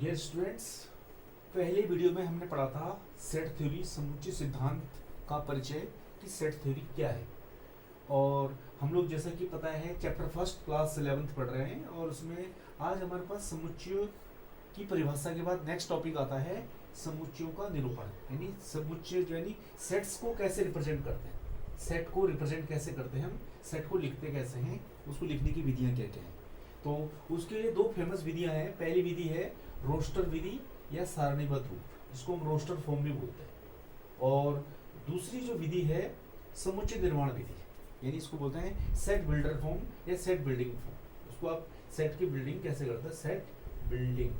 Dear students, पहले video में हमने पढ़ा था सेट थ्योरी, समुच्चय सिद्धांत का परिचय कि सेट थ्योरी क्या है। और हम लोग जैसा कि पता है चैप्टर फर्स्ट क्लास 11th पढ़ रहे हैं और उसमें आज हमारे पास समुच्चयों की परिभाषा के बाद नेक्स्ट टॉपिक आता है समुच्चयों का निरूपण। यानी समुच्चय जो यानी सेट्स को कैसे रिप्रेजेंट करते हैं, सेट को रिप्रेजेंट कैसे करते हैं हम, सेट को लिखते कैसे हैं, उसको लिखने की विधियां क्या क्या हैं। तो उसके लिए दो फेमस विधियां हैं। पहली विधि है रोस्टर विधि या सारणीबद्ध रूप, इसको हम रोस्टर फॉर्म भी बोलते हैं। और दूसरी जो विधि है समुच्चय निर्माण विधि, यानी इसको बोलते हैं सेट बिल्डर फॉर्म या सेट बिल्डिंग फॉर्म। उसको आप सेट की बिल्डिंग कैसे करते हैं, सेट बिल्डिंग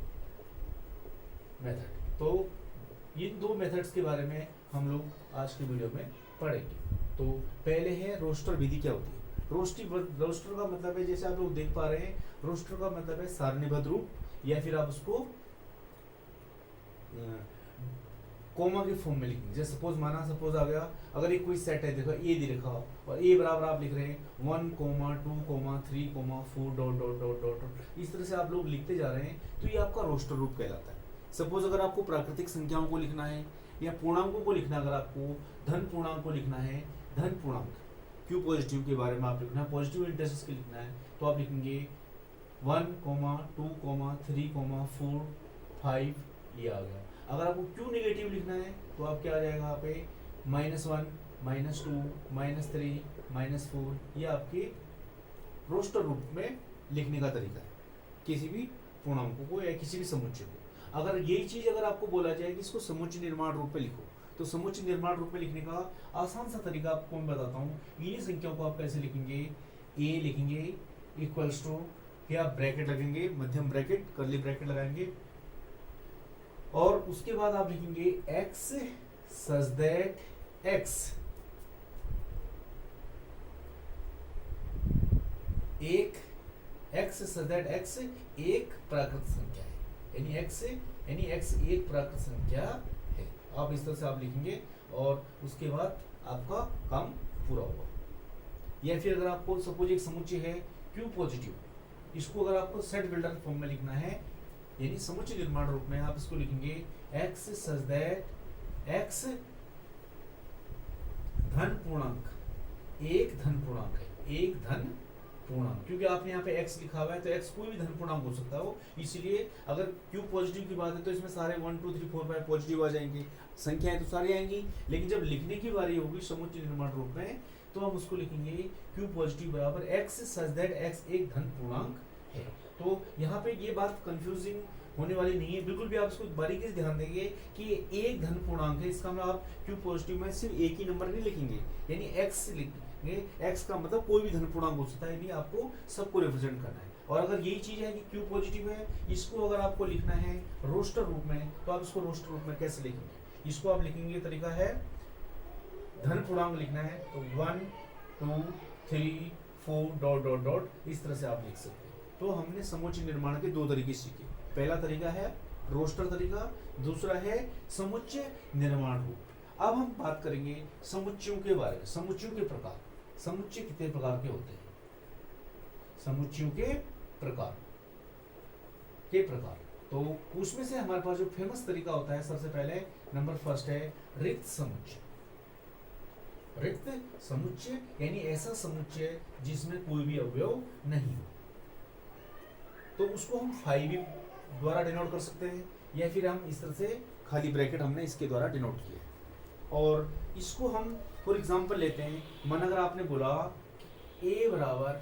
मेथड। तो इन दो मेथड्स के बारे में हम लोग आज के वीडियो में पढ़ेंगे। तो पहले है रोस्टर विधि। क्या होती है रोस्टर का मतलब है, जैसे आप लोग देख पा रहे हैं, रोस्टर का मतलब है सारणीबद्ध रूप, या फिर आप उसको कोमा के फॉर्म में लिखेंगे। जैसे सपोज आ गया, अगर एक कोई सेट है, देखो ए दे रखा और ए बराबर आप लिख रहे हैं 1, 2, 3, 4 डॉट डॉट डॉट डॉट, इस तरह से आप लोग लिखते जा रहे हैं, तो ये आपका रोस्टर रूप कहलाता है। सपोज अगर आपको प्राकृतिक संख्याओं को लिखना है या पूर्णांकों को लिखना, अगर आपको धन पूर्णांक को लिखना है, धन पूर्णांक क्यू पॉजिटिव के बारे में आप लिखना है, पॉजिटिव इंटरसेस के लिखना है, तो आप लिखेंगे 1, 2, 3, 4, 5, ये आ गया। अगर आपको क्यू नेगेटिव लिखना है तो आप क्या आ जाएगा यहाँ पे -1, -2, -3, -4, ये आपके रोस्टर रूप में लिखने का तरीका है किसी भी पूर्णांकों को या किसी भी समुच्चय को। अगर यही चीज अगर आपको बोला जाए कि इसको समुच्चय निर्माण रूप में लिखो, तो समुच्चय निर्माण रूप में लिखने का आसान सा तरीका आपको मैं बताता हूँ। इन्हीं संख्याओं को आप कैसे लिखेंगे, ए लिखेंगे इक्वल्स टू, या ब्रैकेट लगेंगे, मध्यम ब्रैकेट, कर्ली ब्रैकेट लगाएंगे, और उसके बाद आप लिखेंगे x सच दैट x एक प्राकृत संख्या है, यानी x एक प्राकृत संख्या है। आप इस तरह से आप लिखेंगे और उसके बाद आपका काम पूरा होगा। या फिर अगर आपको सपोज एक समुच्चय है क्यू पॉजिटिव, इसको अगर आपको सेट बिल्डर फॉर्म में लिखना है, यानी समुच्चय निर्माण रूप में, आप इसको लिखेंगे x सच दैट x धन पूर्णांक, एक धन पूर्णांक है, एक धन पूर्णांक, क्योंकि आपने यहाँ पे x लिखा हुआ है तो x कोई भी धन पूर्णांक हो सकता है वो, इसीलिए अगर q पॉजिटिव की बात है तो इसमें सारे 1, 2, 3, 4, 5 पॉजिटिव आ जाएंगे, संख्याएं तो सारी आएंगी। लेकिन जब लिखने की बारी होगी समुच्चय निर्माण रूप में, तो हम उसको लिखेंगे q पॉजिटिव बराबर x सच दैट x एक धन पूर्णांक है। तो यहाँ पे ये बात कंफ्यूजिंग होने वाली नहीं है, बिल्कुल भी आप इसको बारीकी से ध्यान देंगे कि ये एक धन पूर्णांक है। इसका मतलब आप क्यू पॉजिटिव में सिर्फ एक ही नंबर नहीं लिखेंगे, यानी x लिखेंगे। x का मतलब कोई भी धन पूर्णांक हो सकता है, यानी आपको सबको रिप्रेजेंट करना है। और अगर यही चीज है कि क्यू पॉजिटिव है, इसको अगर आपको लिखना है रोस्टर रूप में, तो आप इसको रोस्टर रूप में कैसे लिखेंगे, इसको आप लिखेंगे, तरीका है धन पूर्णांक लिखना है तो 1, 2, 3, 4 डॉट डॉट डॉट, इस तरह से आप लिख सकते हैं। तो हमने समुच्चय निर्माण के दो तरीके सीखे। पहला तरीका है रोस्टर तरीका, दूसरा है समुच्चय निर्माण रूप। अब हम बात करेंगे समुच्चयों के बारे में, समुच्चयों के प्रकार। समुच्चय कितने प्रकार के होते हैं, समुच्चयों के प्रकार तो उसमें से हमारे पास जो फेमस तरीका होता है, सबसे पहले नंबर फर्स्ट है रिक्त समुच्चय। रिक्त समुच्चय यानी ऐसा समुच्चय जिसमें कोई भी अवयव नहीं हो, तो उसको हम 5 द्वारा डिनोट कर सकते हैं, या फिर हम इस तरह से खाली ब्रैकेट हमने इसके द्वारा डिनोट किया है। और इसको हम फॉर एग्जांपल लेते हैं, मन अगर आपने बोला a बराबर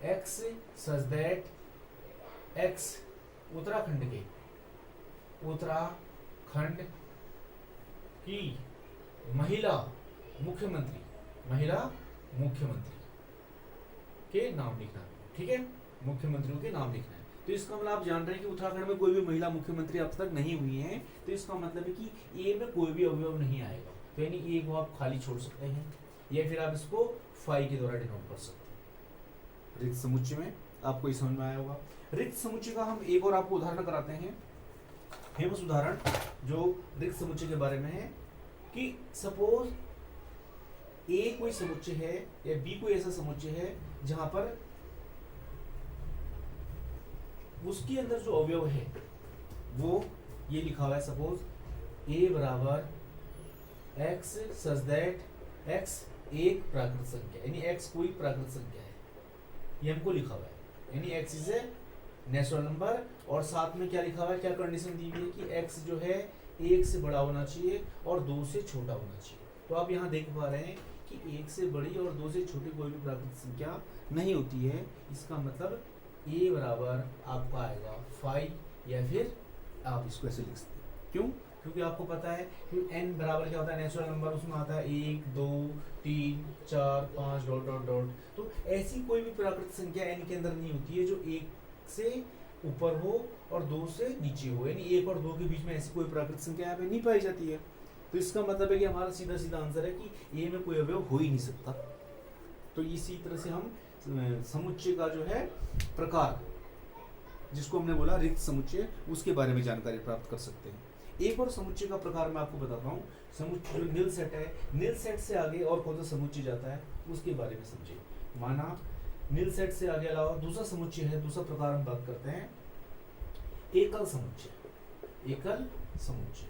x such that x Uttarakhand की महिला मुख्यमंत्री के नाम लिखना, ठीक है, मुख्यमंत्रियों के नाम लिखना है। तो इसका मतलब आप जान रहे हैं कि उत्तराखंड में कोई भी महिला मुख्यमंत्री अब तक नहीं हुई है, तो इसका मतलब है कि ए में कोई भी अवयव नहीं आएगा, तो यानी ए को आप खाली छोड़ सकते हैं, या फिर आप इसको 5 के द्वारा डिनोट कर सकते हैं। रिक्त समुच्चय में आपको समझ में आया होगा। रिक्त समुच्चय का हम एक और आपको उदाहरण कराते हैं, फेमस उदाहरण जो रिक्त समुच्चय के बारे में है, कि सपोज ए कोई समुच्चय है या बी कोई ऐसा समुच्चय है जहां पर उसके अंदर जो अवयव है वो ये लिखा हुआ है, सपोज ए बराबर एक्स सच दैट एक्स एक प्राकृत संख्या, यानी एक्स कोई प्राकृत संख्या है, ये हमको लिखा हुआ है, यानी x is a natural number. और साथ में क्या लिखा हुआ है, क्या कंडीशन दी हुई है कि एक्स जो है एक से बड़ा होना चाहिए और दो से छोटा होना चाहिए। तो आप यहाँ देख पा रहे हैं कि एक से बड़ी और दो से छोटी कोई भी प्राकृत संख्या नहीं होती है। इसका मतलब ए बराबर आपका आएगा 5, या फिर आप इसको ऐसे लिख सकते हैं। क्यों? क्योंकि आपको पता है कि n बराबर क्या होता है, नेचुरल नंबर, उसमें आता है 1 2 3 4 5 डॉट डॉट डॉट। तो ऐसी कोई भी प्राकृत संख्या n के अंदर नहीं होती है जो एक से ऊपर हो और दो से नीचे हो, यानी एक और दो के बीच में ऐसी कोई प्राकृत संख्या यहाँ पे नहीं पाई जाती है। तो इसका मतलब है कि हमारा सीधा सीधा आंसर है कि ए में कोई अवयव हो ही नहीं सकता। तो इसी तरह से हम समुच्चय का जो है प्रकार, जिसको हमने बोला रिक्त समुच्चय, उसके बारे में जानकारी प्राप्त कर सकते हैं। एक और समुच्चय का प्रकार मैं आपको बताता हूँ, समुच्चय जो नील सेट है, नील सेट से आगे और कौन सा समुच्चय जाता है उसके बारे में समझिए। माना नील सेट से आगे अलावा दूसरा समुच्चय है, दूसरा प्रकार हम बात करते हैं एकल समुच्चय। एकल समुच्चय,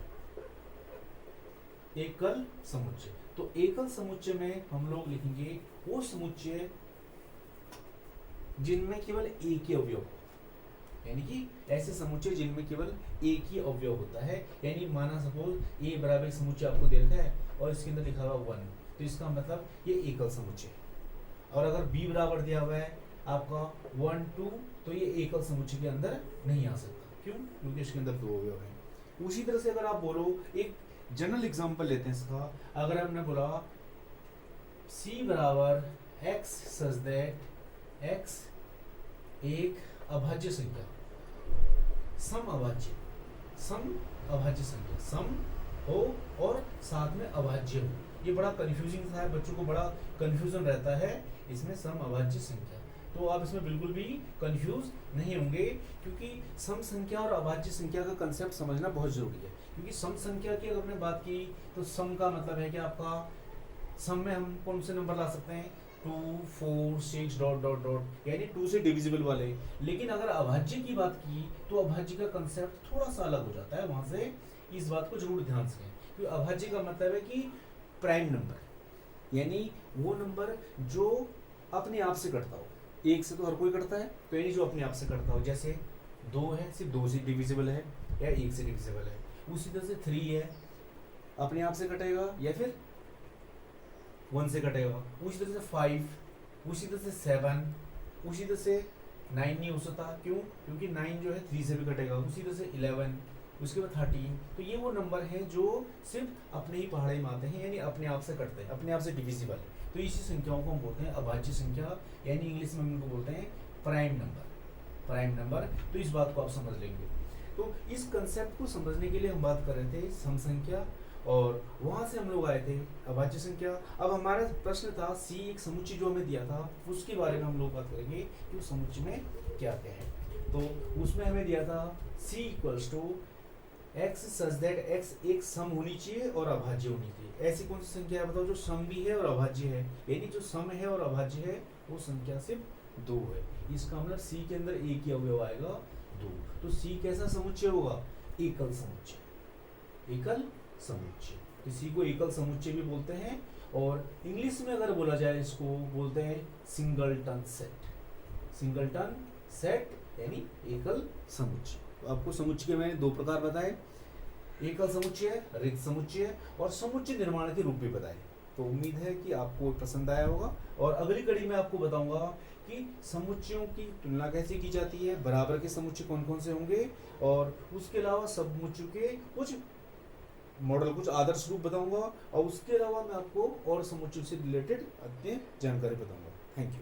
एकल समुच्चय। तो एकल समुच्चय में हम लोग लिखेंगे वो समुच्चय जिनमें केवल एक ही अवयव, यानी कि ऐसे समुच्चय जिनमें केवल एक ही अवयव होता है। यानी माना सपोज ए बराबर समुच्चय आपको दे रखा है और इसके अंदर लिखा हुआ 1, तो इसका मतलब ये एकल समुच्चय है। और अगर बी बराबर दिया हुआ है आपका 1 2, तो ये एकल समुच्चय के अंदर नहीं आ सकता। क्यों? क्योंकि इसके अंदर दो अवयव हैं। उसी तरह से अगर आप बोलो, एक जनरल एग्जांपल लेते हैं इसका, अगर हमने बोला सी बराबर एक्स सच दैट एक्स एक अभाज्य संख्या, सम अभाज्य, सम अभाज्य संख्या, सम हो और साथ में अभाज्य हो। ये बड़ा कंफ्यूजिंग सा है, बच्चों को बड़ा कंफ्यूजन रहता है इसमें, सम अभाज्य संख्या। तो आप इसमें बिल्कुल भी कंफ्यूज नहीं होंगे, क्योंकि सम संख्या और अभाज्य संख्या का कंसेप्ट समझना बहुत जरूरी है। क्योंकि सम संख्या की अगर हमने बात की तो सम का मतलब है कि आपका सम में हम कौन से नंबर ला सकते हैं, 2 4 6 डॉट डॉट डॉट, यानी 2 से डिविजिबल वाले। लेकिन अगर अभाज्य की बात की तो अभाज्य का कंसेप्ट थोड़ा सा अलग हो जाता है। वहां से इस बात को जरूर ध्यान से, क्योंकि अभाज्य का मतलब है कि प्राइम नंबर, यानी वो नंबर जो अपने आप से कटता हो। एक से तो हर कोई कटता है, तो यानी जो अपने आप से कटता हो। जैसे 2 है, सिर्फ 2 से डिविजिबल है या 1 से डिविजिबल है। उसी तरह से 3 है, अपने आप से कटेगा या फिर 1 से कटेगा। उसी तरह से 5, उसी तरह से 7, उसी तरह से 9 नहीं हो सकता। क्यों? क्योंकि 9 जो है 3 से भी कटेगा। उसी तरह से 11, उसके बाद 13। तो ये वो नंबर हैं जो सिर्फ अपने ही पहाड़े में आते हैं, यानी अपने आप से कटते हैं, अपने आप से डिविजिबल है। तो इसी संख्याओं को हम बोलते हैं अभाज्य संख्या, यानी इंग्लिश में हम इनको बोलते हैं प्राइम नंबर। प्राइम नंबर, तो इस बात को आप समझ लेंगे। तो इस कंसेप्ट को समझने के लिए हम बात कर रहे थे सम संख्या, और वहां से हम लोग आए थे अभाज्य संख्या। अब हमारा प्रश्न था सी, एक समुच्चय जो हमें दिया था उसके बारे में हम लोग बात करेंगे कि उस समुच्चय में क्या क्या है। तो उसमें हमें दिया था C equals to X such that X एक सम होनी चाहिए और अभाज्य होनी चाहिए। ऐसी कौन सी संख्या है बताओ जो सम भी है और अभाज्य है, यानी जो सम है और अभाज्य है वो संख्या सिर्फ 2 है। इसका मतलब सी के अंदर एक ही अवयव आएगा 2। तो सी कैसा समुच्चय होगा? एकल समुच्चय। एकल समुच्चय, इसी को एकल समुच्चय भी बोलते हैं। और इंग्लिश में अगर बोला जाए इसको बोलते हैं सिंगलटन सेट। सिंगलटन सेट यानी एकल समुच्चय। तो आपको समुच्चय के मैंने 2 प्रकार बताए, एकल समुच्चय, रिक्त समुच्चय, और समुच्चय निर्माण के रूप भी बताए। तो उम्मीद है कि आपको पसंद आया होगा। और अगली कड़ी में आपको बताऊंगा कि समुच्चयों की तुलना कैसे की जाती है, बराबर के समुच्चय कौन कौन से होंगे, और उसके अलावा समुच्चयों के कुछ मॉडल, कुछ आदर्श रूप बताऊंगा, और उसके अलावा मैं आपको और समुच्चयों से रिलेटेड अन्य जानकारी बताऊंगा। Thank you.